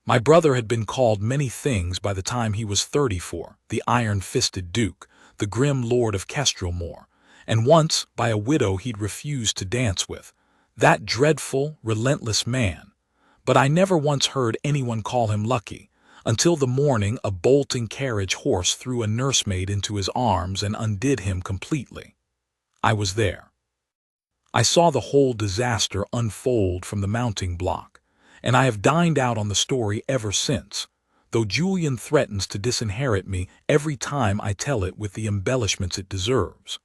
My brother had been called many things by the time he was 34, the iron-fisted Duke, the grim Lord of Kestrelmore, and once by a widow he'd refused to dance with, that dreadful, relentless man. But I never once heard anyone call him lucky, until the morning a bolting carriage horse threw a nursemaid into his arms and undid him completely. I was there. I saw the whole disaster unfold from the mounting block, and I have dined out on the story ever since, though Julian threatens to disinherit me every time I tell it with the embellishments it deserves.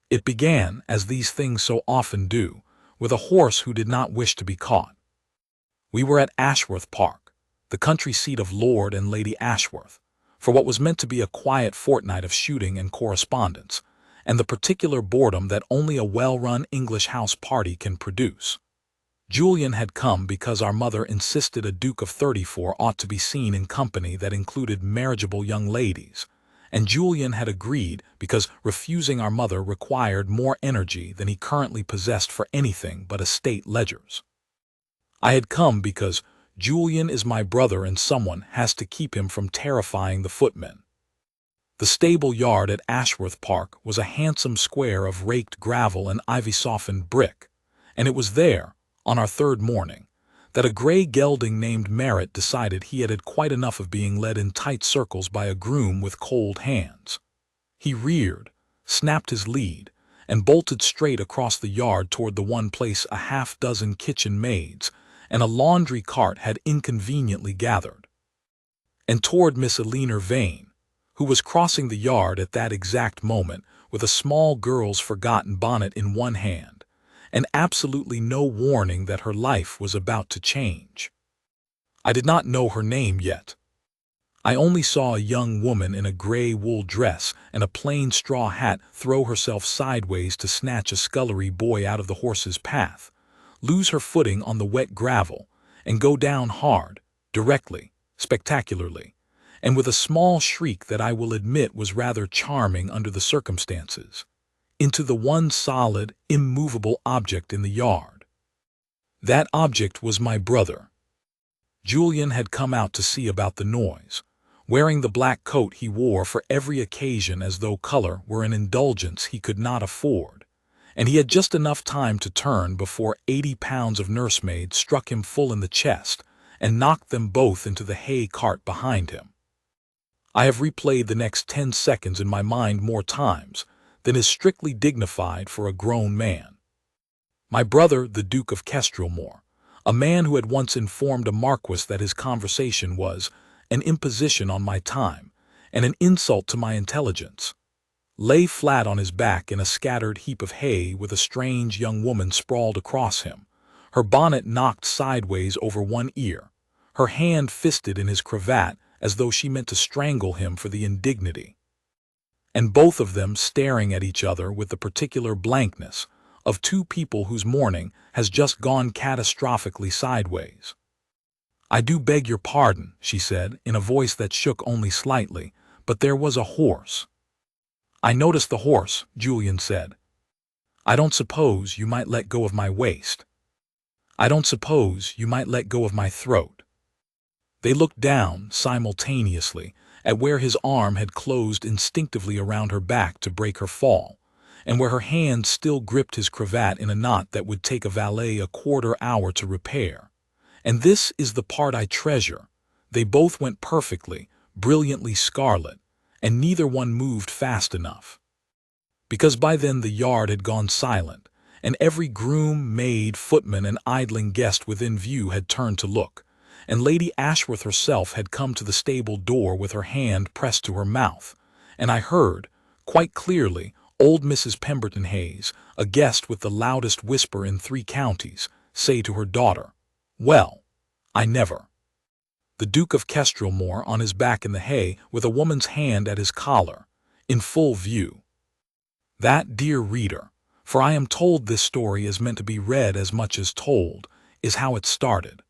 It began, as these things so often do, with a horse who did not wish to be caught. We were at Ashworth Park, the country seat of Lord and Lady Ashworth, for what was meant to be a quiet fortnight of shooting and correspondence, and the particular boredom that only a well-run English house party can produce. Julian had come because our mother insisted a Duke of 34 ought to be seen in company that included marriageable young ladies, and Julian had agreed because refusing our mother required more energy than he currently possessed for anything but estate ledgers. I had come because Julian is my brother and someone has to keep him from terrifying the footmen. The stable yard at Ashworth Park was a handsome square of raked gravel and ivy-softened brick, and it was there, on our third morning, that a gray gelding named Merritt decided he had had quite enough of being led in tight circles by a groom with cold hands. He reared, snapped his lead, and bolted straight across the yard toward the one place a half-dozen kitchen maids and a laundry cart had inconveniently gathered, and toward Miss Eleanor Vane, who was crossing the yard at that exact moment with a small girl's forgotten bonnet in one hand, and absolutely no warning that her life was about to change. I did not know her name yet. I only saw a young woman in a gray wool dress and a plain straw hat throw herself sideways to snatch a scullery boy out of the horse's path, lose her footing on the wet gravel, and go down hard, directly, spectacularly, and with a small shriek that I will admit was rather charming under the circumstances, into the one solid, immovable object in the yard. That object was my brother. Julian had come out to see about the noise, wearing the black coat he wore for every occasion as though color were an indulgence he could not afford, and he had just enough time to turn before 80 pounds of nursemaid struck him full in the chest and knocked them both into the hay cart behind him. I have replayed the next 10 seconds in my mind more times than is strictly dignified for a grown man. My brother, the Duke of Kestrelmore, a man who had once informed a marquis that his conversation was an imposition on my time and an insult to my intelligence, lay flat on his back in a scattered heap of hay with a strange young woman sprawled across him, her bonnet knocked sideways over one ear, her hand fisted in his cravat as though she meant to strangle him for the indignity, and both of them staring at each other with the particular blankness of two people whose morning has just gone catastrophically sideways. "I do beg your pardon," she said, in a voice that shook only slightly, "but there was a horse." "I noticed the horse," Julian said. "I don't suppose you might let go of my waist. I don't suppose you might let go of my throat." They looked down, simultaneously, at where his arm had closed instinctively around her back to break her fall, and where her hand still gripped his cravat in a knot that would take a valet a quarter-hour to repair. And this is the part I treasure. They both went perfectly, brilliantly scarlet, and neither one moved fast enough. Because by then the yard had gone silent, and every groom, maid, footman, and idling guest within view had turned to look, and Lady Ashworth herself had come to the stable door with her hand pressed to her mouth, and I heard, quite clearly, old Mrs. Pemberton Hayes, a guest with the loudest whisper in 3 counties, say to her daughter, "Well, I never." The Duke of Kestrelmore on his back in the hay with a woman's hand at his collar, in full view. That, dear reader, for I am told this story is meant to be read as much as told, is how it started.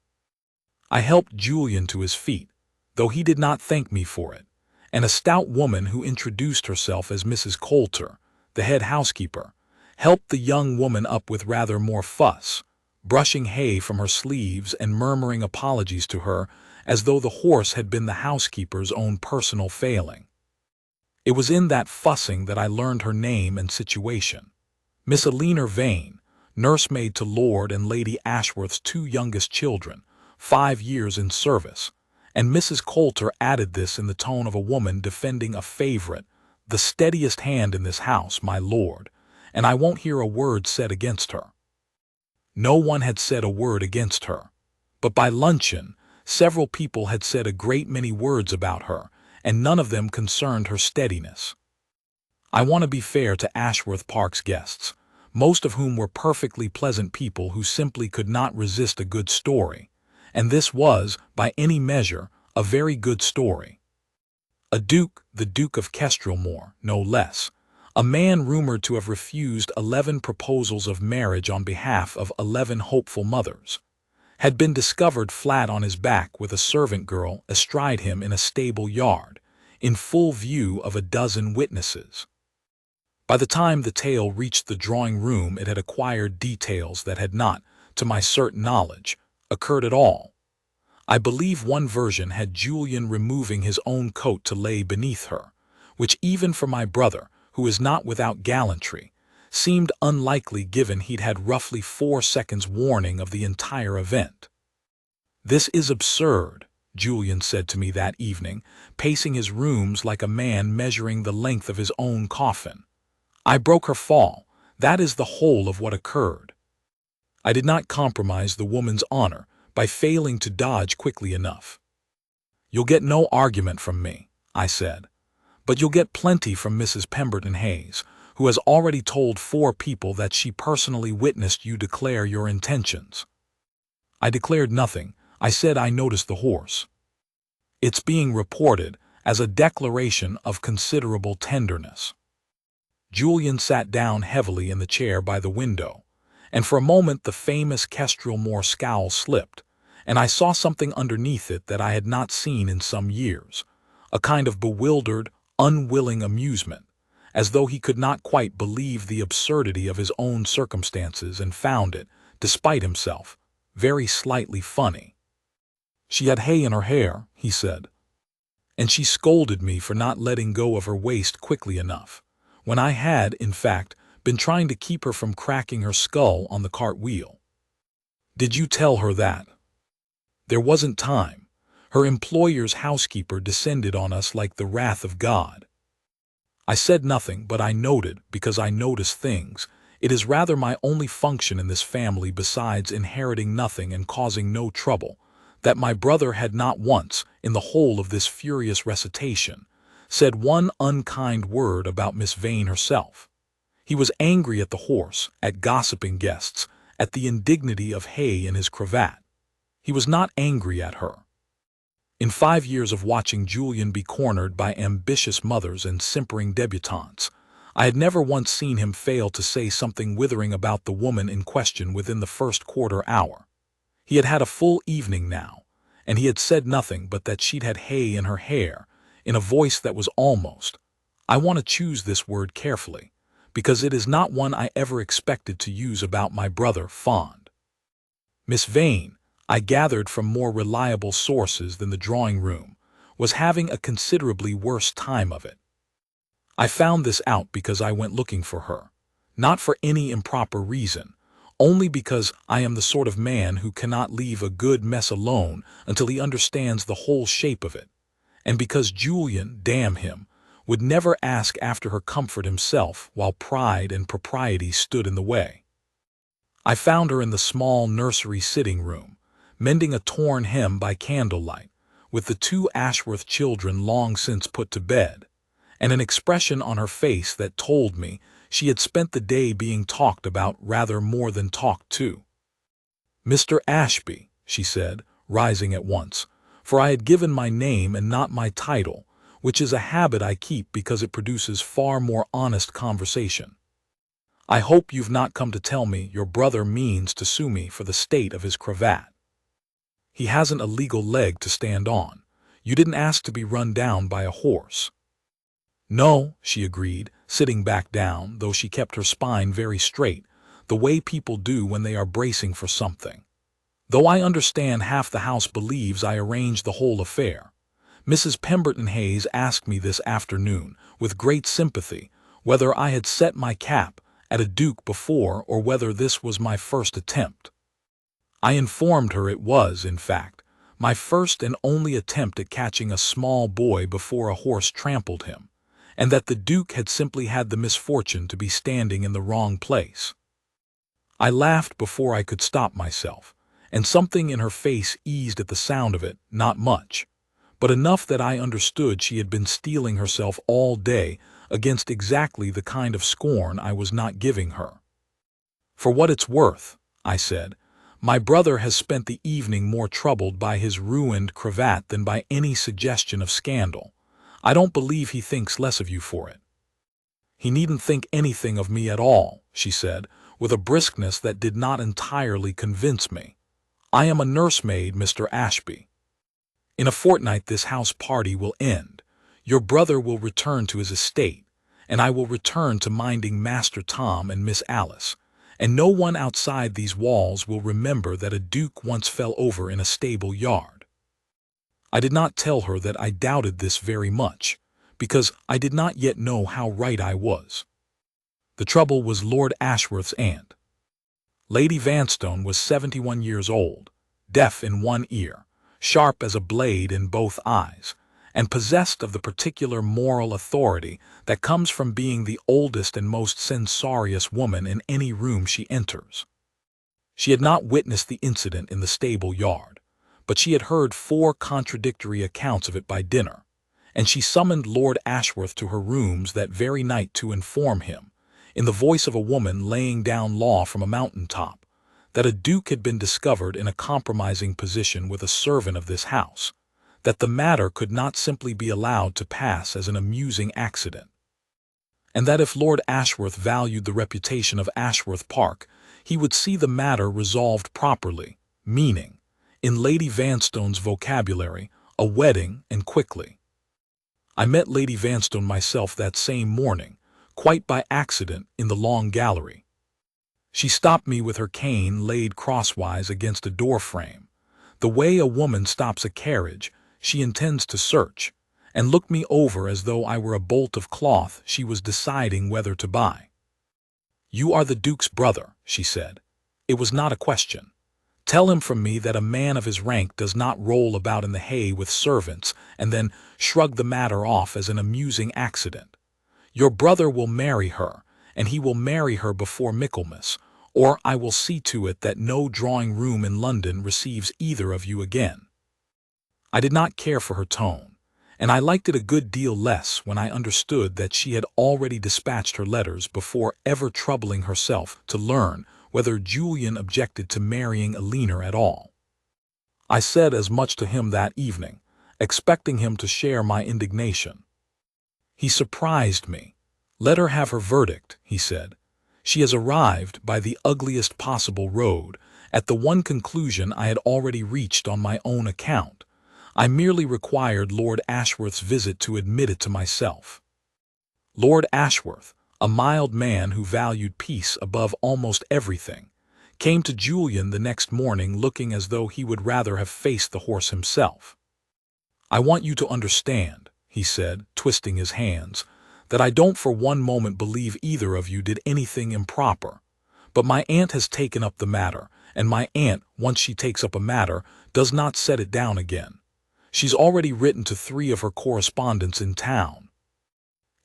I helped Julian to his feet, though he did not thank me for it, and a stout woman who introduced herself as Mrs. Coulter, the head housekeeper, helped the young woman up with rather more fuss, brushing hay from her sleeves and murmuring apologies to her as though the horse had been the housekeeper's own personal failing. It was in that fussing that I learned her name and situation. Miss Eleanor Vane, nursemaid to Lord and Lady Ashworth's two youngest children, 5 years in service, and Mrs. Coulter added this in the tone of a woman defending a favorite, the steadiest hand in this house, my lord, and I won't hear a word said against her. No one had said a word against her, but by luncheon, several people had said a great many words about her, and none of them concerned her steadiness. I want to be fair to Ashworth Park's guests, most of whom were perfectly pleasant people who simply could not resist a good story, and this was, by any measure, a very good story. A duke, the Duke of Kestrelmore, no less, a man rumored to have refused 11 proposals of marriage on behalf of 11 hopeful mothers, had been discovered flat on his back with a servant girl astride him in a stable yard, in full view of a dozen witnesses. By the time the tale reached the drawing-room it had acquired details that had not, to my certain knowledge, occurred at all. I believe one version had Julian removing his own coat to lay beneath her, which even for my brother, who is not without gallantry, seemed unlikely given he'd had roughly 4 seconds warning of the entire event. "This is absurd," Julian said to me that evening, pacing his rooms like a man measuring the length of his own coffin. "I broke her fall. That is the whole of what occurred. I did not compromise the woman's honor by failing to dodge quickly enough." "You'll get no argument from me," I said, "but you'll get plenty from Mrs. Pemberton Hayes, who has already told 4 people that she personally witnessed you declare your intentions." "I declared nothing. I said I noticed the horse." "It's being reported as a declaration of considerable tenderness." Julian sat down heavily in the chair by the window, and for a moment the famous Kestrelmore scowl slipped, and I saw something underneath it that I had not seen in some years, a kind of bewildered, unwilling amusement, as though he could not quite believe the absurdity of his own circumstances and found it, despite himself, very slightly funny. "She had hay in her hair," he said, "and she scolded me for not letting go of her waist quickly enough, when I had, in fact, been trying to keep her from cracking her skull on the cartwheel." "Did you tell her that?" "There wasn't time. Her employer's housekeeper descended on us like the wrath of God." I said nothing, but I noted, because I notice things. It is rather my only function in this family besides inheriting nothing and causing no trouble, that my brother had not once, in the whole of this furious recitation, said one unkind word about Miss Vane herself. He was angry at the horse, at gossiping guests, at the indignity of hay in his cravat. He was not angry at her. In 5 years of watching Julian be cornered by ambitious mothers and simpering debutantes, I had never once seen him fail to say something withering about the woman in question within the first quarter hour. He had had a full evening now, and he had said nothing but that she'd had hay in her hair, in a voice that was almost, I want to choose this word carefully, because it is not one I ever expected to use about my brother, fond. Miss Vane, I gathered from more reliable sources than the drawing-room, was having a considerably worse time of it. I found this out because I went looking for her, not for any improper reason, only because I am the sort of man who cannot leave a good mess alone until he understands the whole shape of it, and because Julian, damn him, would never ask after her comfort himself while pride and propriety stood in the way. I found her in the small nursery sitting-room, mending a torn hem by candlelight, with the 2 Ashworth children long since put to bed, and an expression on her face that told me she had spent the day being talked about rather more than talked to. "Mr. Ashby," she said, rising at once, for I had given my name and not my title, which is a habit I keep because it produces far more honest conversation. "I hope you've not come to tell me your brother means to sue me for the state of his cravat. He hasn't a legal leg to stand on. You didn't ask to be run down by a horse." "No," she agreed, sitting back down, though she kept her spine very straight, the way people do when they are bracing for something. Though I understand half the house believes I arranged the whole affair. Mrs. Pemberton Hayes asked me this afternoon, with great sympathy, whether I had set my cap at a duke before or whether this was my first attempt. I informed her it was, in fact, my first and only attempt at catching a small boy before a horse trampled him, and that the duke had simply had the misfortune to be standing in the wrong place. I laughed before I could stop myself, and something in her face eased at the sound of it, not much, but enough that I understood she had been steeling herself all day against exactly the kind of scorn I was not giving her. "For what it's worth," I said, "my brother has spent the evening more troubled by his ruined cravat than by any suggestion of scandal. I don't believe he thinks less of you for it." "He needn't think anything of me at all," she said, with a briskness that did not entirely convince me. "I am a nursemaid, Mr. Ashby. In a fortnight this house party will end. Your brother will return to his estate, and I will return to minding Master Tom and Miss Alice, and no one outside these walls will remember that a duke once fell over in a stable yard." I did not tell her that I doubted this very much, because I did not yet know how right I was. The trouble was Lord Ashworth's aunt. Lady Vanstone was 71 years old, deaf in one ear, sharp as a blade in both eyes, and possessed of the particular moral authority that comes from being the oldest and most censorious woman in any room she enters. She had not witnessed the incident in the stable yard, but she had heard 4 contradictory accounts of it by dinner, and she summoned Lord Ashworth to her rooms that very night to inform him, in the voice of a woman laying down law from a mountain-top, that a duke had been discovered in a compromising position with a servant of this house, that the matter could not simply be allowed to pass as an amusing accident, and that if Lord Ashworth valued the reputation of Ashworth Park, he would see the matter resolved properly, meaning, in Lady Vanstone's vocabulary, a wedding, and quickly. I met Lady Vanstone myself that same morning, quite by accident, in the long gallery. She stopped me with her cane laid crosswise against a door-frame, the way a woman stops a carriage she intends to search, and looked me over as though I were a bolt of cloth she was deciding whether to buy. "You are the Duke's brother," she said. "It was not a question. Tell him from me that a man of his rank does not roll about in the hay with servants and then shrug the matter off as an amusing accident. Your brother will marry her, and he will marry her before Michaelmas, or I will see to it that no drawing-room in London receives either of you again." I did not care for her tone, and I liked it a good deal less when I understood that she had already dispatched her letters before ever troubling herself to learn whether Julian objected to marrying Eleanor at all. I said as much to him that evening, expecting him to share my indignation. He surprised me. "Let her have her verdict," he said. "She has arrived, by the ugliest possible road, at the one conclusion I had already reached on my own account. I merely required Lord Ashworth's visit to admit it to myself." Lord Ashworth, a mild man who valued peace above almost everything, came to Julian the next morning looking as though he would rather have faced the horse himself. "I want you to understand," he said, twisting his hands, "that I don't for one moment believe either of you did anything improper. But my aunt has taken up the matter, and my aunt, once she takes up a matter, does not set it down again. She's already written to 3 of her correspondents in town.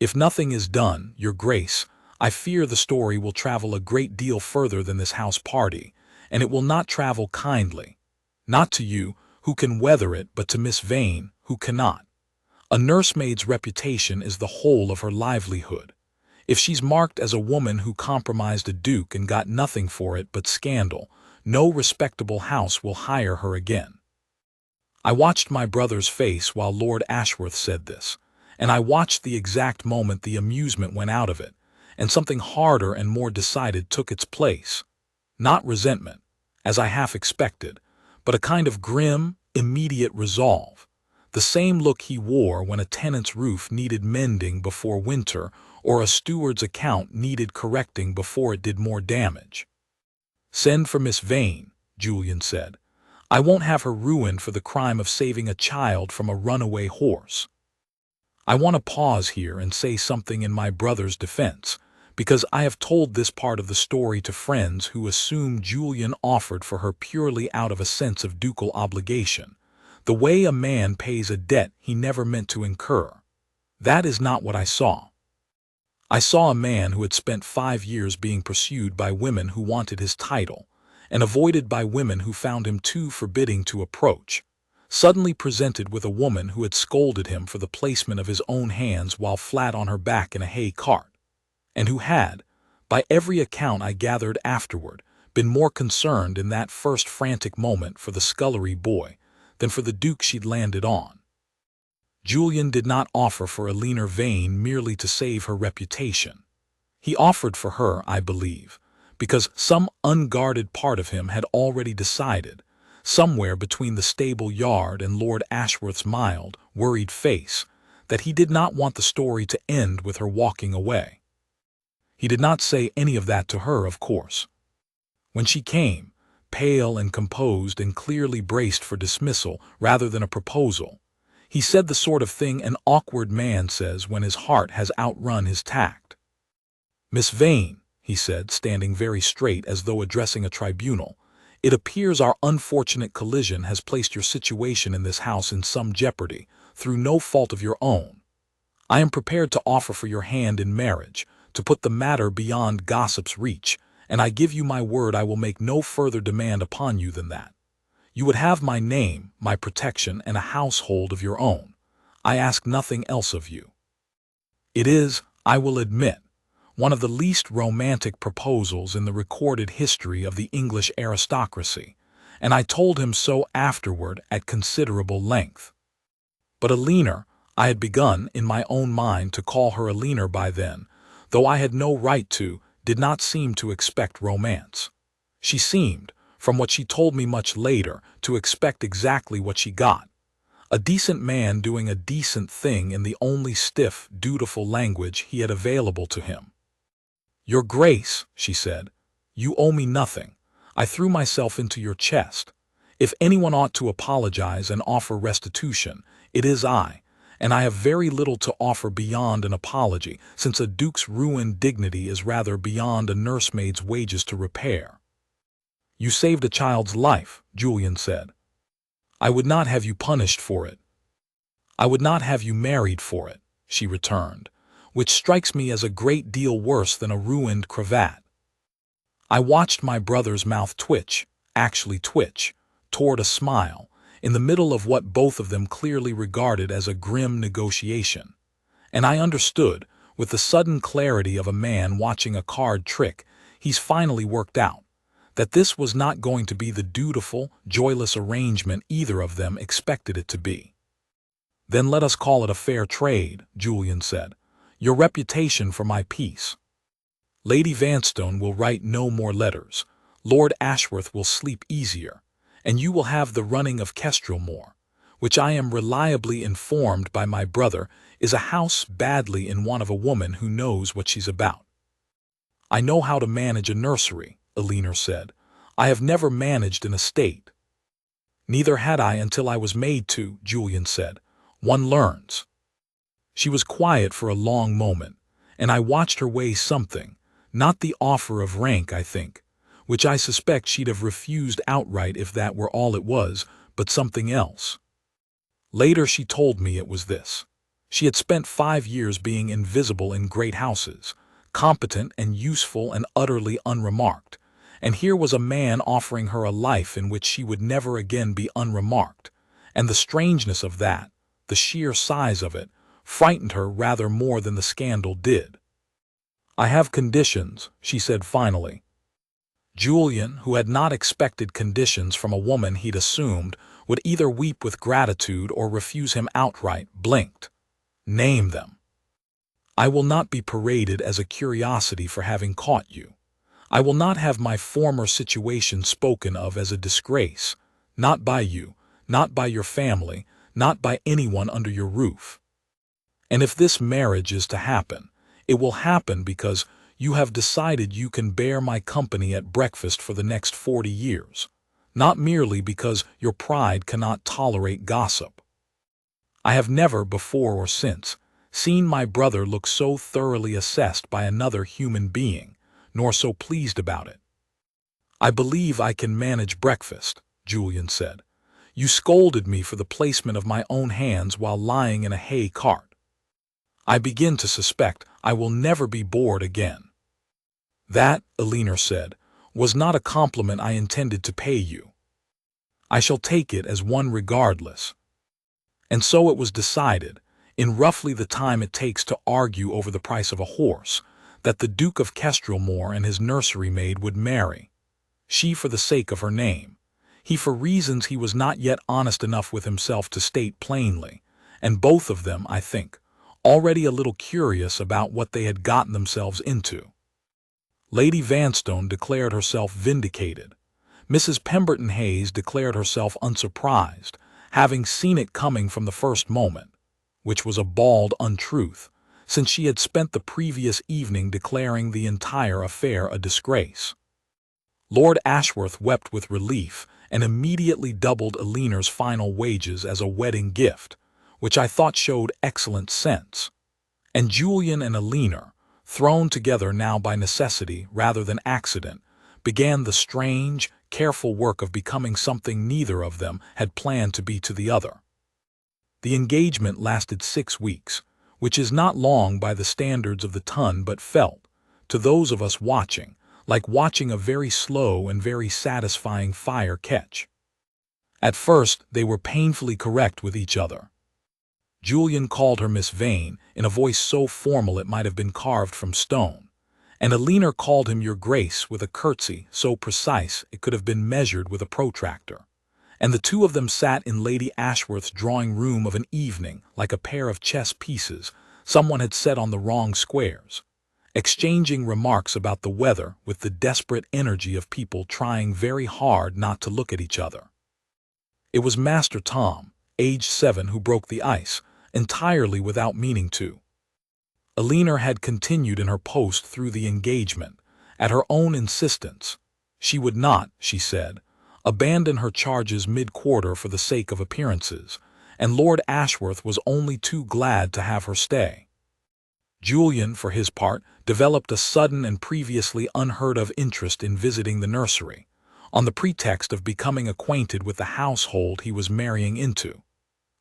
If nothing is done, Your Grace, I fear the story will travel a great deal further than this house party, and it will not travel kindly. Not to you, who can weather it, but to Miss Vane, who cannot. A nursemaid's reputation is the whole of her livelihood. If she's marked as a woman who compromised a duke and got nothing for it but scandal, no respectable house will hire her again." I watched my brother's face while Lord Ashworth said this, and I watched the exact moment the amusement went out of it, and something harder and more decided took its place. Not resentment, as I half expected, but a kind of grim, immediate resolve. The same look he wore when a tenant's roof needed mending before winter or a steward's account needed correcting before it did more damage. "Send for Miss Vane," Julian said. "I won't have her ruined for the crime of saving a child from a runaway horse." I want to pause here and say something in my brother's defense, because I have told this part of the story to friends who assume Julian offered for her purely out of a sense of ducal obligation, the way a man pays a debt he never meant to incur. That is not what I saw. I saw a man who had spent 5 years being pursued by women who wanted his title, and avoided by women who found him too forbidding to approach, suddenly presented with a woman who had scolded him for the placement of his own hands while flat on her back in a hay cart, and who had, by every account I gathered afterward, been more concerned in that first frantic moment for the scullery boy than for the Duke she'd landed on. Julian did not offer for Eleanor Vane merely to save her reputation. He offered for her, I believe, because some unguarded part of him had already decided, somewhere between the stable yard and Lord Ashworth's mild, worried face, that he did not want the story to end with her walking away. He did not say any of that to her, of course. When she came, pale and composed and clearly braced for dismissal rather than a proposal, he said the sort of thing an awkward man says when his heart has outrun his tact. "Miss Vane," he said, standing very straight as though addressing a tribunal, "it appears our unfortunate collision has placed your situation in this house in some jeopardy, through no fault of your own. I am prepared to offer for your hand in marriage, to put the matter beyond gossip's reach, and I give you my word I will make no further demand upon you than that. You would have my name, my protection, and a household of your own. I ask nothing else of you." It is, I will admit, one of the least romantic proposals in the recorded history of the English aristocracy, and I told him so afterward at considerable length. But Eleanor, I had begun in my own mind to call her Eleanor by then, though I had no right to, did not seem to expect romance. She seemed, from what she told me much later, to expect exactly what she got. A decent man doing a decent thing in the only stiff, dutiful language he had available to him. "Your Grace," she said, "you owe me nothing. I threw myself into your chest. If anyone ought to apologize and offer restitution, it is I, and I have very little to offer beyond an apology, since a duke's ruined dignity is rather beyond a nursemaid's wages to repair." "You saved a child's life," Julian said. "I would not have you punished for it." "I would not have you married for it," she returned, "which strikes me as a great deal worse than a ruined cravat." I watched my brother's mouth twitch, actually twitch, toward a smile, in the middle of what both of them clearly regarded as a grim negotiation, and I understood, with the sudden clarity of a man watching a card trick he's finally worked out, that this was not going to be the dutiful, joyless arrangement either of them expected it to be. "Then let us call it a fair trade," Julian said. "Your reputation for my peace. Lady Vanstone will write no more letters, Lord Ashworth will sleep easier, and you will have the running of Kestrelmore, which I am reliably informed by my brother is a house badly in want of a woman who knows what she's about." "I know how to manage a nursery," Eleanor said. "I have never managed an estate." "Neither had I until I was made to," Julian said. "One learns." She was quiet for a long moment, and I watched her weigh something, not the offer of rank, I think, which I suspect she'd have refused outright if that were all it was, but something else. Later she told me it was this. She had spent 5 years being invisible in great houses, competent and useful and utterly unremarked, and here was a man offering her a life in which she would never again be unremarked, and the strangeness of that, the sheer size of it, frightened her rather more than the scandal did. "I have conditions," she said finally. Julian, who had not expected conditions from a woman he'd assumed would either weep with gratitude or refuse him outright, blinked. "Name them." "I will not be paraded as a curiosity for having caught you. I will not have my former situation spoken of as a disgrace, not by you, not by your family, not by anyone under your roof. And if this marriage is to happen, it will happen because you have decided you can bear my company at breakfast for the next 40 years, not merely because your pride cannot tolerate gossip. I have never, before or since, seen my brother look so thoroughly assessed by another human being, nor so pleased about it. I believe I can manage breakfast, Julian said. You scolded me for the placement of my own hands while lying in a hay cart. I begin to suspect I will never be bored again. That, Elinor said, was not a compliment I intended to pay you. I shall take it as one regardless. And so it was decided, in roughly the time it takes to argue over the price of a horse, that the Duke of Kestrelmore and his nursery maid would marry. She for the sake of her name, he for reasons he was not yet honest enough with himself to state plainly, and both of them, I think, already a little curious about what they had gotten themselves into. Lady Vanstone declared herself vindicated. Mrs. Pemberton Hayes declared herself unsurprised, having seen it coming from the first moment, which was a bald untruth, since she had spent the previous evening declaring the entire affair a disgrace. Lord Ashworth wept with relief and immediately doubled Elinor's final wages as a wedding gift, which I thought showed excellent sense. And Julian and Elinor, thrown together now by necessity rather than accident, began the strange, careful work of becoming something neither of them had planned to be to the other. The engagement lasted 6 weeks, which is not long by the standards of the ton, but felt, to those of us watching, like watching a very slow and very satisfying fire catch. At first they were painfully correct with each other. Julian called her Miss Vane in a voice so formal it might have been carved from stone, and Elinor called him Your Grace with a curtsy so precise it could have been measured with a protractor, and the two of them sat in Lady Ashworth's drawing-room of an evening like a pair of chess pieces someone had set on the wrong squares, exchanging remarks about the weather with the desperate energy of people trying very hard not to look at each other. It was Master Tom, aged 7, who broke the ice, entirely without meaning to. Elinor had continued in her post through the engagement, at her own insistence. She would not, she said, abandon her charges mid-quarter for the sake of appearances, and Lord Ashworth was only too glad to have her stay. Julian, for his part, developed a sudden and previously unheard-of interest in visiting the nursery, on the pretext of becoming acquainted with the household he was marrying into,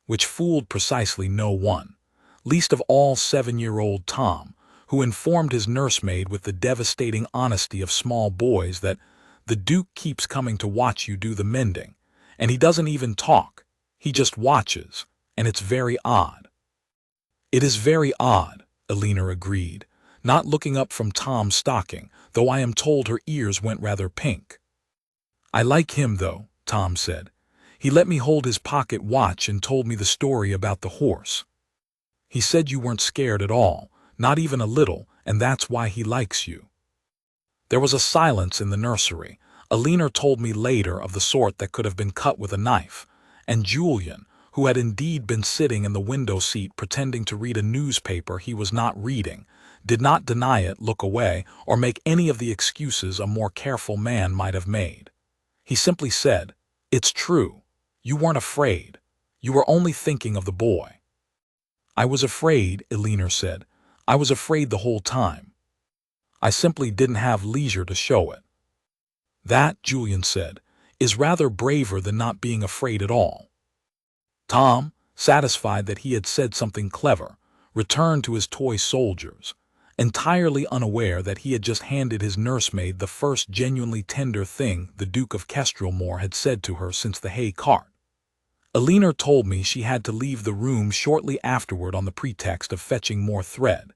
which fooled precisely no one, least of all 7-year-old Tom, who informed his nursemaid with the devastating honesty of small boys that the Duke keeps coming to watch you do the mending, and he doesn't even talk, he just watches, and it's very odd. It is very odd, Elinor agreed, not looking up from Tom's stocking, though I am told her ears went rather pink. I like him, though, Tom said. He let me hold his pocket watch and told me the story about the horse. He said you weren't scared at all, not even a little, and that's why he likes you. There was a silence in the nursery. Elinor told me later of the sort that could have been cut with a knife, and Julian, who had indeed been sitting in the window seat pretending to read a newspaper he was not reading, did not deny it, look away, or make any of the excuses a more careful man might have made. He simply said, "It's true. You weren't afraid. You were only thinking of the boy." "I was afraid," Elinor said. "I was afraid the whole time. I simply didn't have leisure to show it." "That," Julian said, "is rather braver than not being afraid at all." Tom, satisfied that he had said something clever, returned to his toy soldiers, entirely unaware that he had just handed his nursemaid the first genuinely tender thing the Duke of Kestrelmore had said to her since the hay cart. Elinor told me she had to leave the room shortly afterward on the pretext of fetching more thread,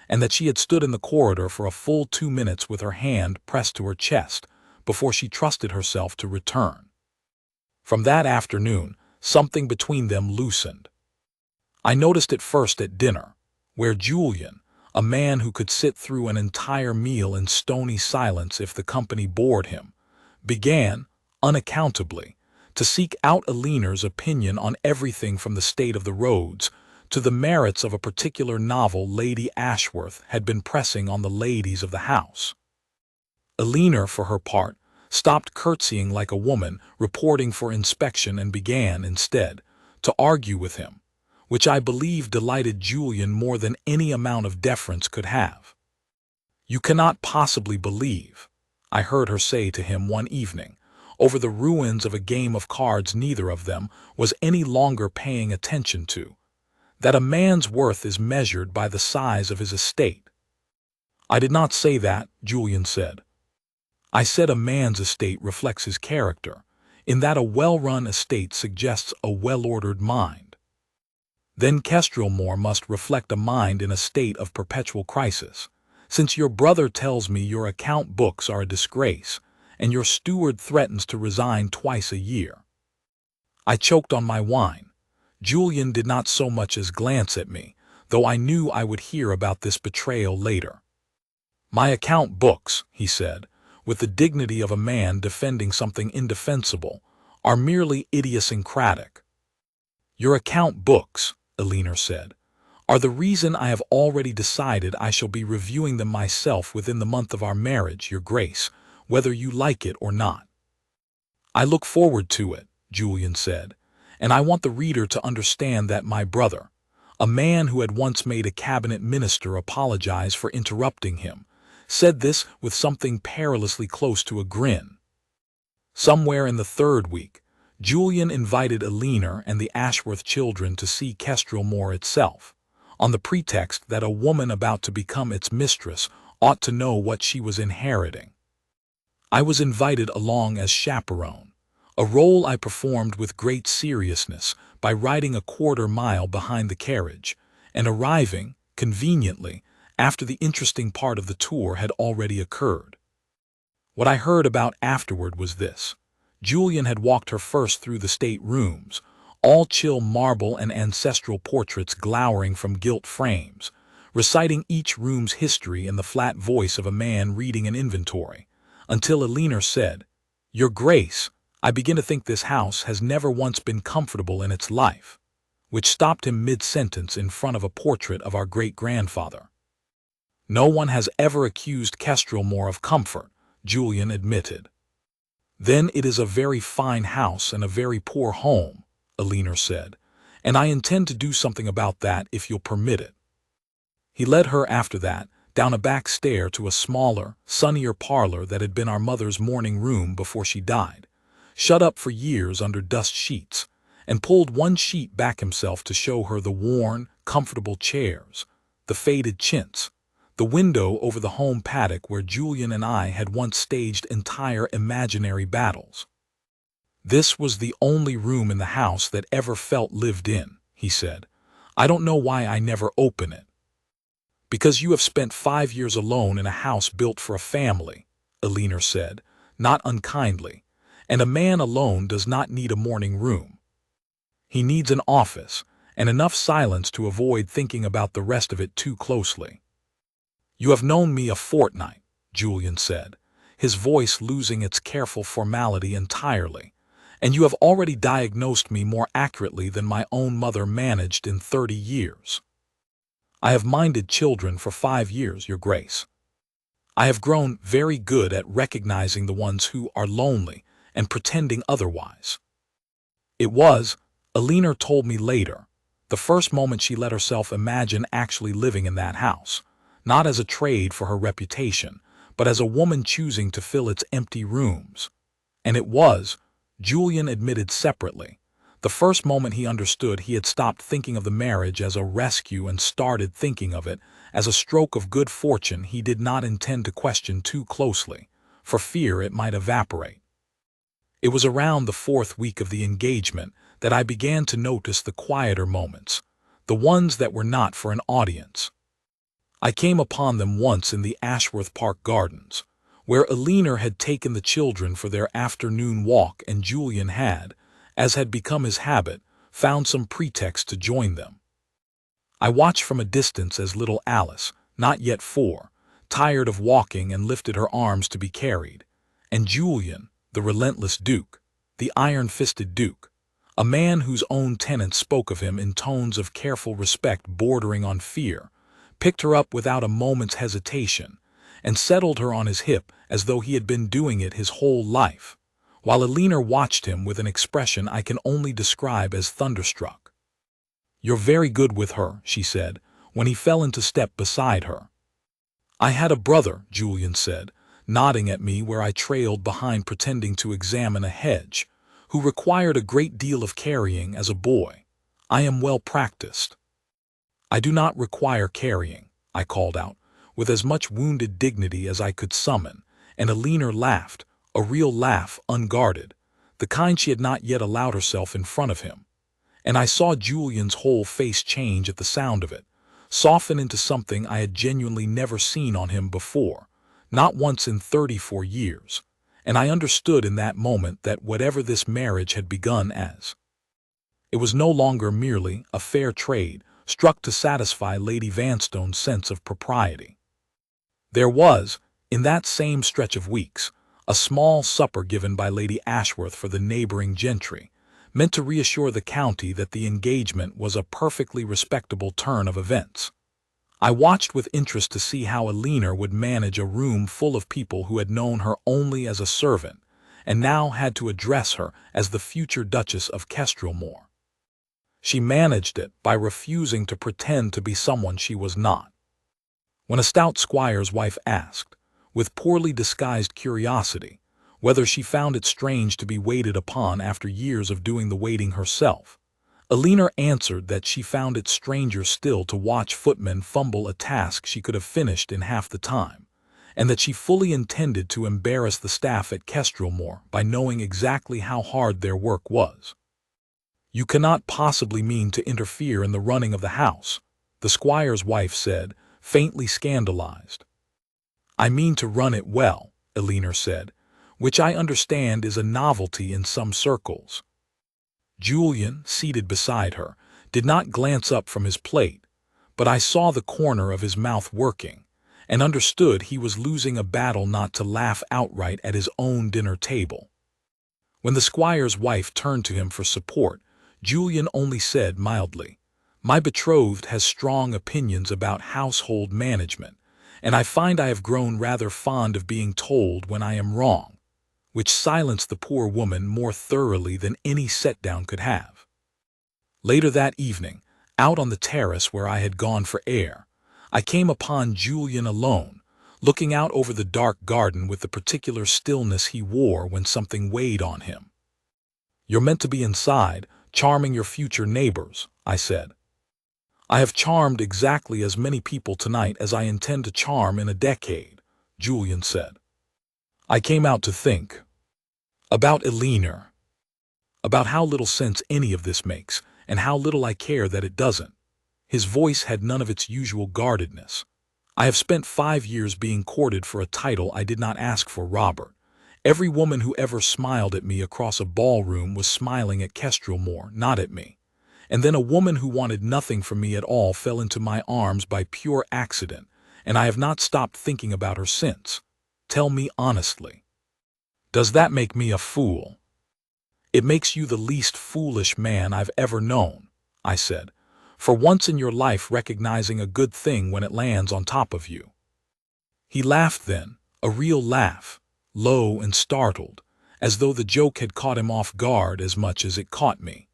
and that she had stood in the corridor for a full 2 minutes with her hand pressed to her chest before she trusted herself to return. From that afternoon, something between them loosened. I noticed it first at dinner, where Julian, a man who could sit through an entire meal in stony silence if the company bored him, began, unaccountably, to seek out Elinor's opinion on everything from the state of the roads to the merits of a particular novel Lady Ashworth had been pressing on the ladies of the house. Eleanor, for her part, stopped curtsying like a woman reporting for inspection and began, instead, to argue with him, which I believe delighted Julian more than any amount of deference could have. "You cannot possibly believe," I heard her say to him one evening, over the ruins of a game of cards neither of them was any longer paying attention to, "that a man's worth is measured by the size of his estate." "I did not say that," Julian said. "I said a man's estate reflects his character, in that a well-run estate suggests a well-ordered mind." "Then Kestrelmore must reflect a mind in a state of perpetual crisis, since your brother tells me your account books are a disgrace, and your steward threatens to resign twice a year." I choked on my wine. Julian did not so much as glance at me, though I knew I would hear about this betrayal later. "My account books," he said, with the dignity of a man defending something indefensible, "are merely idiosyncratic." "Your account books," Eleanor said, "are the reason I have already decided I shall be reviewing them myself within the month of our marriage, Your Grace, whether you like it or not." "I look forward to it," Julian said, "and I want the reader to understand that my brother, a man who had once made a cabinet minister apologize for interrupting him, said this with something perilously close to a grin." Somewhere in the third week, Julian invited Eleanor and the Ashworth children to see Kestrelmore itself, on the pretext that a woman about to become its mistress ought to know what she was inheriting. I was invited along as chaperone, a role I performed with great seriousness by riding a quarter-mile behind the carriage, and arriving, conveniently, after the interesting part of the tour had already occurred. What I heard about afterward was this. Julian had walked her first through the state rooms, all chill marble and ancestral portraits glowering from gilt frames, reciting each room's history in the flat voice of a man reading an inventory, until Eleanor said, "Your Grace, I begin to think this house has never once been comfortable in its life," which stopped him mid-sentence in front of a portrait of our great-grandfather. "No one has ever accused Kestrelmore of comfort," Julian admitted. "Then it is a very fine house and a very poor home," Eleanor said, "and I intend to do something about that if you'll permit it." He led her after that down a back stair to a smaller, sunnier parlor that had been our mother's morning room before she died, shut up for years under dust sheets, and pulled one sheet back himself to show her the worn, comfortable chairs, the faded chintz, the window over the home paddock where Julian and I had once staged entire imaginary battles. "This was the only room in the house that ever felt lived in," he said. "I don't know why I never open it." "Because you have spent 5 years alone in a house built for a family," Eleanor said, not unkindly, "and a man alone does not need a morning room. He needs an office, and enough silence to avoid thinking about the rest of it too closely." "You have known me a fortnight," Julian said, his voice losing its careful formality entirely, "and you have already diagnosed me more accurately than my own mother managed in 30 years. I have minded children for 5 years, Your Grace. I have grown very good at recognizing the ones who are lonely and pretending otherwise. It was, Eleanor told me later, the first moment she let herself imagine actually living in that house, not as a trade for her reputation, but as a woman choosing to fill its empty rooms. And it was, Julian admitted separately, the first moment he understood he had stopped thinking of the marriage as a rescue and started thinking of it as a stroke of good fortune he did not intend to question too closely, for fear it might evaporate. It was around the 4th week of the engagement that I began to notice the quieter moments, the ones that were not for an audience. I came upon them once in the Ashworth Park Gardens, where Eleanor had taken the children for their afternoon walk and Julian had, as had become his habit, found some pretext to join them. I watched from a distance as little Alice, not yet 4, tired of walking and lifted her arms to be carried, and Julian, the relentless Duke, the iron-fisted Duke, A man whose own tenants spoke of him in tones of careful respect bordering on fear, picked her up without a moment's hesitation, and settled her on his hip as though he had been doing it his whole life, while Alina watched him with an expression I can only describe as thunderstruck. "You're very good with her," she said, when he fell into step beside her. "I had a brother," Julian said, nodding at me where I trailed behind pretending to examine a hedge, "who required a great deal of carrying as a boy. I am well practiced." "I do not require carrying," I called out, with as much wounded dignity as I could summon, and Alina laughed, a real laugh, unguarded, the kind she had not yet allowed herself in front of him. And I saw Julian's whole face change at the sound of it, soften into something I had genuinely never seen on him before, not once in 34 years, and I understood in that moment that whatever this marriage had begun as, it was no longer merely a fair trade struck to satisfy Lady Vanstone's sense of propriety. There was, in that same stretch of weeks, a small supper given by Lady Ashworth for the neighboring gentry, meant to reassure the county that the engagement was a perfectly respectable turn of events. I watched with interest to see how Alina would manage a room full of people who had known her only as a servant, and now had to address her as the future Duchess of Kestrelmore. She managed it by refusing to pretend to be someone she was not. When a stout squire's wife asked, with poorly disguised curiosity, whether she found it strange to be waited upon after years of doing the waiting herself, Alina answered that she found it stranger still to watch footmen fumble a task she could have finished in half the time, and that she fully intended to embarrass the staff at Kestrelmore by knowing exactly how hard their work was. "You cannot possibly mean to interfere in the running of the house," the squire's wife said, faintly scandalized. "I mean to run it well," Alina said, "which I understand is a novelty in some circles." Julian, seated beside her, did not glance up from his plate, but I saw the corner of his mouth working, and understood he was losing a battle not to laugh outright at his own dinner table. When the squire's wife turned to him for support, Julian only said mildly, "My betrothed has strong opinions about household management, and I find I have grown rather fond of being told when I am wrong," which silenced the poor woman more thoroughly than any set-down could have. Later that evening, out on the terrace where I had gone for air, I came upon Julian alone, looking out over the dark garden with the particular stillness he wore when something weighed on him. "You're meant to be inside, charming your future neighbors," I said. "I have charmed exactly as many people tonight as I intend to charm in a decade," Julian said. "I came out to think about Alina, about how little sense any of this makes, and how little I care that it doesn't." His voice had none of its usual guardedness. "I have spent 5 years being courted for a title I did not ask for, Robert. Every woman who ever smiled at me across a ballroom was smiling at Kestrelmore, not at me. And then a woman who wanted nothing from me at all fell into my arms by pure accident, and I have not stopped thinking about her since. Tell me honestly, does that make me a fool?" "It makes you the least foolish man I've ever known," I said, "for once in your life recognizing a good thing when it lands on top of you." He laughed then, a real laugh, low and startled, as though the joke had caught him off guard as much as it caught me,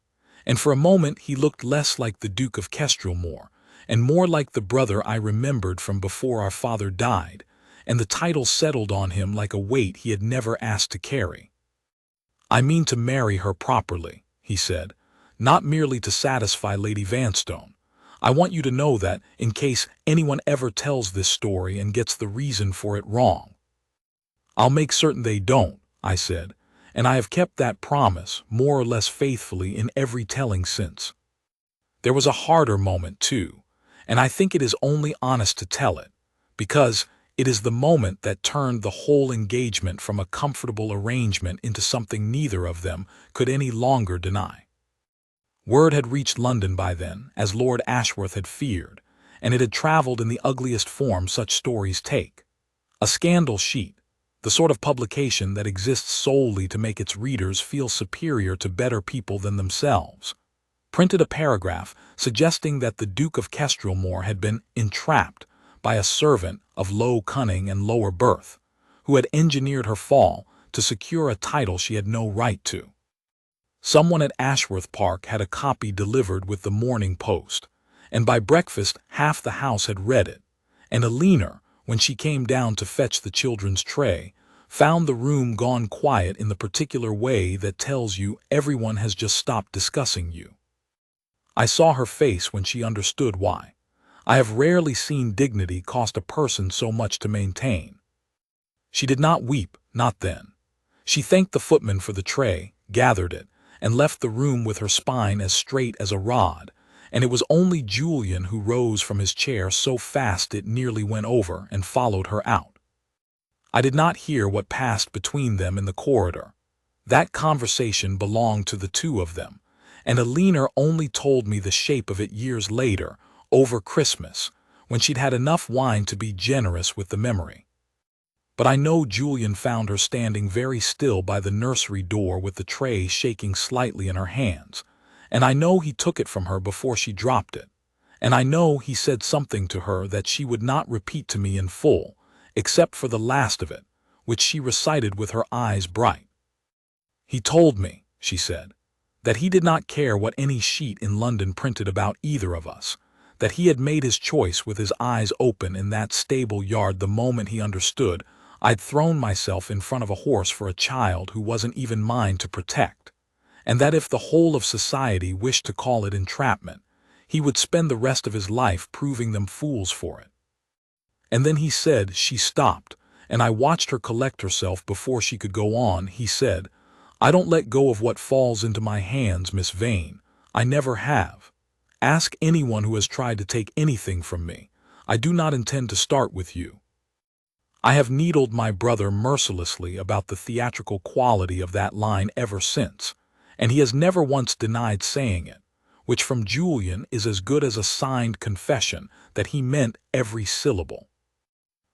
and for a moment he looked less like the Duke of Kestrelmore, and more like the brother I remembered from before our father died, and the title settled on him like a weight he had never asked to carry. "I mean to marry her properly," he said, "not merely to satisfy Lady Vanstone. I want you to know that, in case anyone ever tells this story and gets the reason for it wrong." "I'll make certain they don't," I said, and I have kept that promise more or less faithfully in every telling since. There was a harder moment, too, and I think it is only honest to tell it, because it is the moment that turned the whole engagement from a comfortable arrangement into something neither of them could any longer deny. Word had reached London by then, as Lord Ashworth had feared, and it had traveled in the ugliest form such stories take. A scandal sheet, the sort of publication that exists solely to make its readers feel superior to better people than themselves, printed a paragraph suggesting that the Duke of Kestrelmore had been entrapped by a servant of low cunning and lower birth, who had engineered her fall to secure a title she had no right to. Someone at Ashworth Park had a copy delivered with the Morning Post, and by breakfast half the house had read it, and Alina, when she came down to fetch the children's tray, found the room gone quiet in the particular way that tells you everyone has just stopped discussing you. I saw her face when she understood why. I have rarely seen dignity cost a person so much to maintain. She did not weep, not then. She thanked the footman for the tray, gathered it, and left the room with her spine as straight as a rod, and it was only Julian who rose from his chair so fast it nearly went over and followed her out. I did not hear what passed between them in the corridor. That conversation belonged to the two of them, and Alina only told me the shape of it years later, over Christmas, when she'd had enough wine to be generous with the memory. But I know Julian found her standing very still by the nursery door with the tray shaking slightly in her hands, and I know he took it from her before she dropped it, and I know he said something to her that she would not repeat to me in full, except for the last of it, which she recited with her eyes bright. He told me, she said, that he did not care what any sheet in London printed about either of us, that he had made his choice with his eyes open in that stable yard the moment he understood I'd thrown myself in front of a horse for a child who wasn't even mine to protect, and that if the whole of society wished to call it entrapment, he would spend the rest of his life proving them fools for it. And then he said she stopped, and I watched her collect herself before she could go on. He said, "I don't let go of what falls into my hands, Miss Vane. I never have. Ask anyone who has tried to take anything from me. I do not intend to start with you." I have needled my brother mercilessly about the theatrical quality of that line ever since, and he has never once denied saying it, which from Julian is as good as a signed confession that he meant every syllable.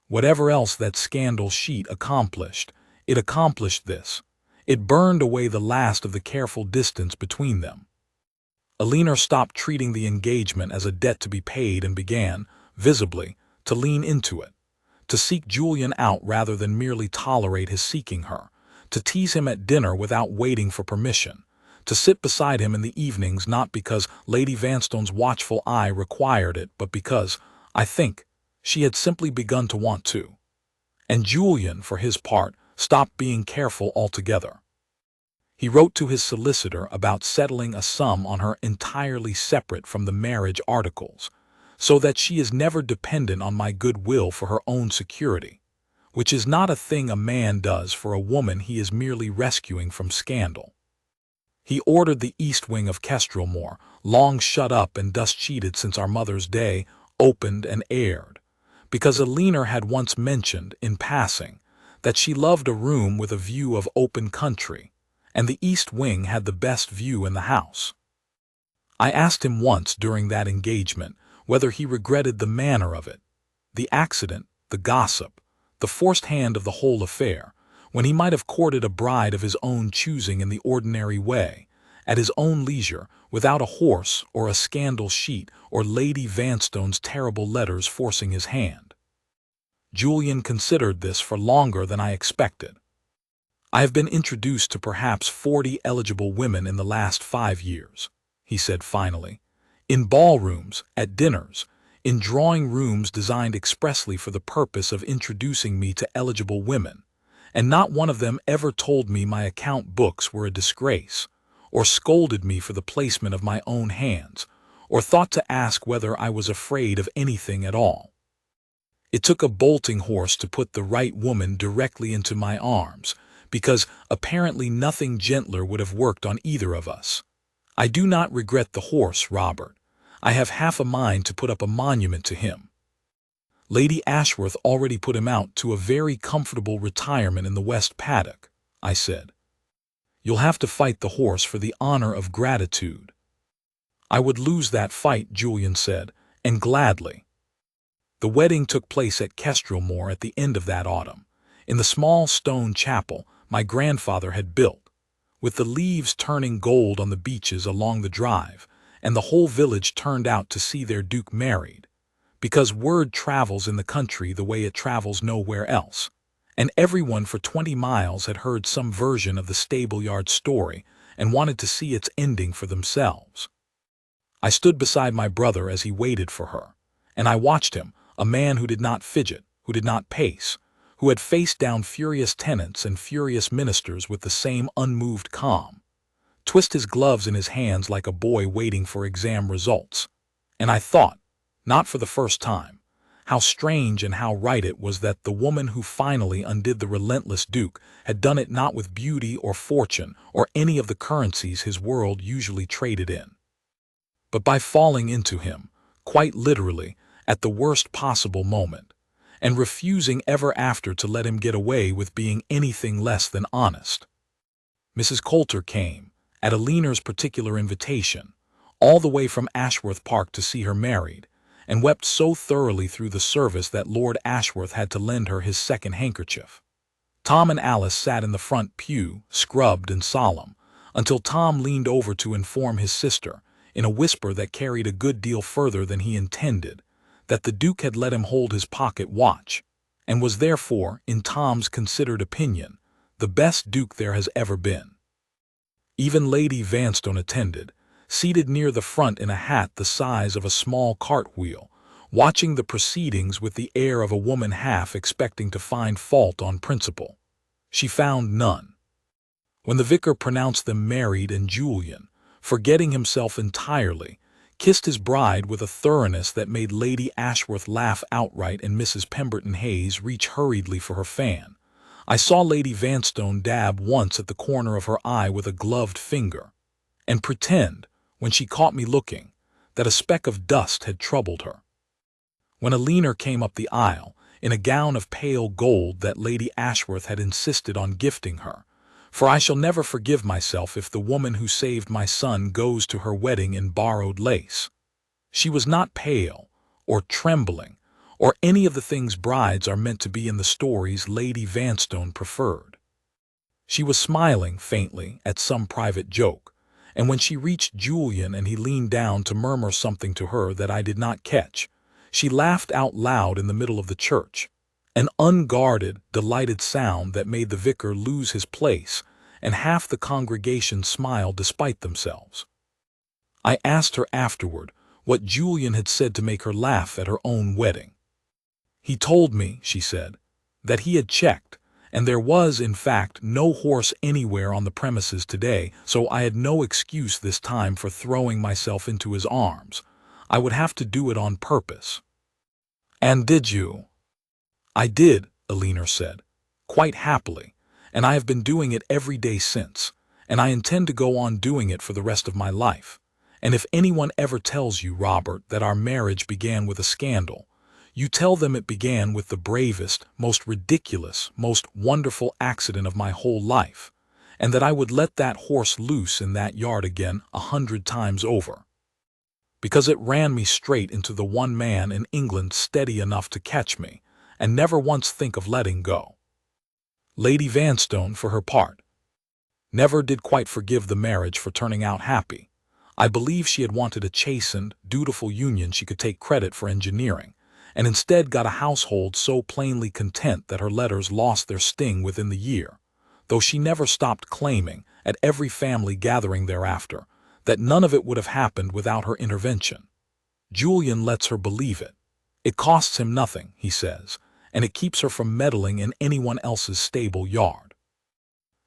Whatever else that scandal sheet accomplished, it accomplished this. It burned away the last of the careful distance between them. Alina stopped treating the engagement as a debt to be paid and began, visibly, to lean into it, to seek Julian out rather than merely tolerate his seeking her, to tease him at dinner without waiting for permission, to sit beside him in the evenings not because Lady Vanstone's watchful eye required it but because, I think, she had simply begun to want to. And Julian, for his part, stopped being careful altogether. He wrote to his solicitor about settling a sum on her entirely separate from the marriage articles, so that she is never dependent on my goodwill for her own security, which is not a thing a man does for a woman he is merely rescuing from scandal. He ordered the east wing of Kestrelmore, long shut up and dust-sheeted since our mother's day, opened and aired, because Alina had once mentioned, in passing, that she loved a room with a view of open country, and the east wing had the best view in the house. I asked him once during that engagement whether he regretted the manner of it, the accident, the gossip, the forced hand of the whole affair, when he might have courted a bride of his own choosing in the ordinary way, at his own leisure, without a horse or a scandal sheet or Lady Vanstone's terrible letters forcing his hand. Julian considered this for longer than I expected. "I have been introduced to perhaps 40 eligible women in the last 5 years," he said finally, "in ballrooms, at dinners, in drawing-rooms designed expressly for the purpose of introducing me to eligible women, and not one of them ever told me my account books were a disgrace, or scolded me for the placement of my own hands, or thought to ask whether I was afraid of anything at all. It took a bolting horse to put the right woman directly into my arms, because apparently nothing gentler would have worked on either of us. I do not regret the horse, Robert. I have half a mind to put up a monument to him. Lady Ashworth already put him out to a very comfortable retirement in the West Paddock," I said. "You'll have to fight the horse for the honor of gratitude." "I would lose that fight," Julian said, "and gladly." The wedding took place at Kestrelmore at the end of that autumn, in the small stone chapel my grandfather had built, with the leaves turning gold on the beaches along the drive, and the whole village turned out to see their Duke married, because word travels in the country the way it travels nowhere else, and everyone for 20 miles had heard some version of the stable-yard story and wanted to see its ending for themselves. I stood beside my brother as he waited for her, and I watched him, a man who did not fidget, who did not pace, who had faced down furious tenants and furious ministers with the same unmoved calm, twist his gloves in his hands like a boy waiting for exam results. And I thought, not for the first time, how strange and how right it was that the woman who finally undid the relentless Duke had done it not with beauty or fortune or any of the currencies his world usually traded in, but by falling into him, quite literally, at the worst possible moment, and refusing ever after to let him get away with being anything less than honest. Mrs. Coulter came, at Aliner's particular invitation, all the way from Ashworth Park to see her married, and wept so thoroughly through the service that Lord Ashworth had to lend her his second handkerchief. Tom and Alice sat in the front pew, scrubbed and solemn, until Tom leaned over to inform his sister, in a whisper that carried a good deal further than he intended, that the Duke had let him hold his pocket watch, and was therefore, in Tom's considered opinion, the best Duke there has ever been. Even Lady Vanstone attended, seated near the front in a hat the size of a small cartwheel, watching the proceedings with the air of a woman half expecting to find fault on principle. She found none. When the vicar pronounced them married and Julian, forgetting himself entirely, kissed his bride with a thoroughness that made Lady Ashworth laugh outright and Mrs. Pemberton Hayes reach hurriedly for her fan, I saw Lady Vanstone dab once at the corner of her eye with a gloved finger, and pretend, when she caught me looking, that a speck of dust had troubled her. When Aliner came up the aisle, in a gown of pale gold that Lady Ashworth had insisted on gifting her, for I shall never forgive myself if the woman who saved my son goes to her wedding in borrowed lace. She was not pale, or trembling, or any of the things brides are meant to be in the stories Lady Vanstone preferred. She was smiling faintly at some private joke, and when she reached Julian and he leaned down to murmur something to her that I did not catch, she laughed out loud in the middle of the church, an unguarded, delighted sound that made the vicar lose his place, and half the congregation smiled despite themselves. I asked her afterward what Julian had said to make her laugh at her own wedding. He told me, she said, that he had checked, and there was, in fact, no horse anywhere on the premises today, so I had no excuse this time for throwing myself into his arms. I would have to do it on purpose. And did you? I did, Aliner said, quite happily, and I have been doing it every day since, and I intend to go on doing it for the rest of my life. And if anyone ever tells you, Robert, that our marriage began with a scandal, you tell them it began with the bravest, most ridiculous, most wonderful accident of my whole life, and that I would let that horse loose in that yard again 100 times over, because it ran me straight into the one man in England steady enough to catch me, and never once think of letting go. Lady Vanstone, for her part, never did quite forgive the marriage for turning out happy. I believe she had wanted a chastened, dutiful union she could take credit for engineering, and instead got a household so plainly content that her letters lost their sting within the year, though she never stopped claiming, at every family gathering thereafter, that none of it would have happened without her intervention. Julian lets her believe it. It costs him nothing, he says, and it keeps her from meddling in anyone else's stable yard.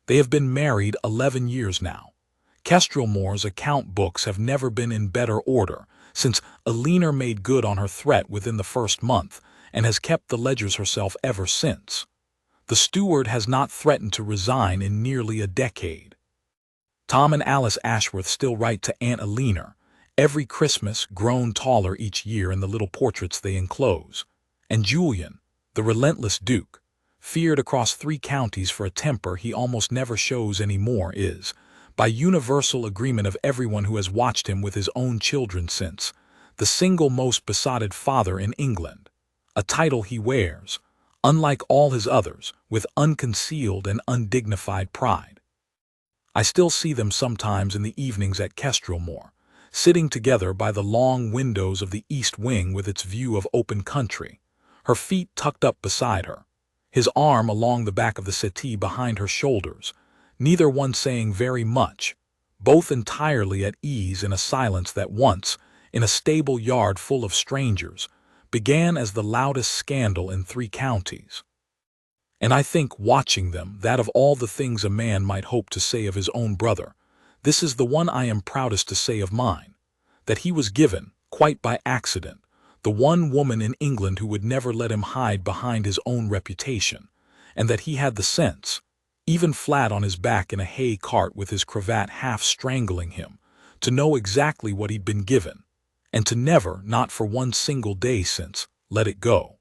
They have been married 11 years now. Kestrelmore's account books have never been in better order, since Aliner made good on her threat within the first month, and has kept the ledgers herself ever since. The steward has not threatened to resign in nearly a decade. Tom and Alice Ashworth still write to Aunt Aliner, every Christmas, grown taller each year in the little portraits they enclose, and Julian, the relentless Duke, feared across 3 counties for a temper he almost never shows any more, is, by universal agreement of everyone who has watched him with his own children since, the single most besotted father in England, a title he wears, unlike all his others, with unconcealed and undignified pride. I still see them sometimes in the evenings at Kestrelmore, sitting together by the long windows of the east wing with its view of open country, her feet tucked up beside her, his arm along the back of the settee behind her shoulders, neither one saying very much, both entirely at ease in a silence that once, in a stable yard full of strangers, began as the loudest scandal in 3 counties. And I think, watching them, that of all the things a man might hope to say of his own brother, this is the one I am proudest to say of mine, that he was given, quite by accident, the one woman in England who would never let him hide behind his own reputation, and that he had the sense, even flat on his back in a hay cart with his cravat half strangling him, to know exactly what he'd been given, and to never, not for one single day since, let it go.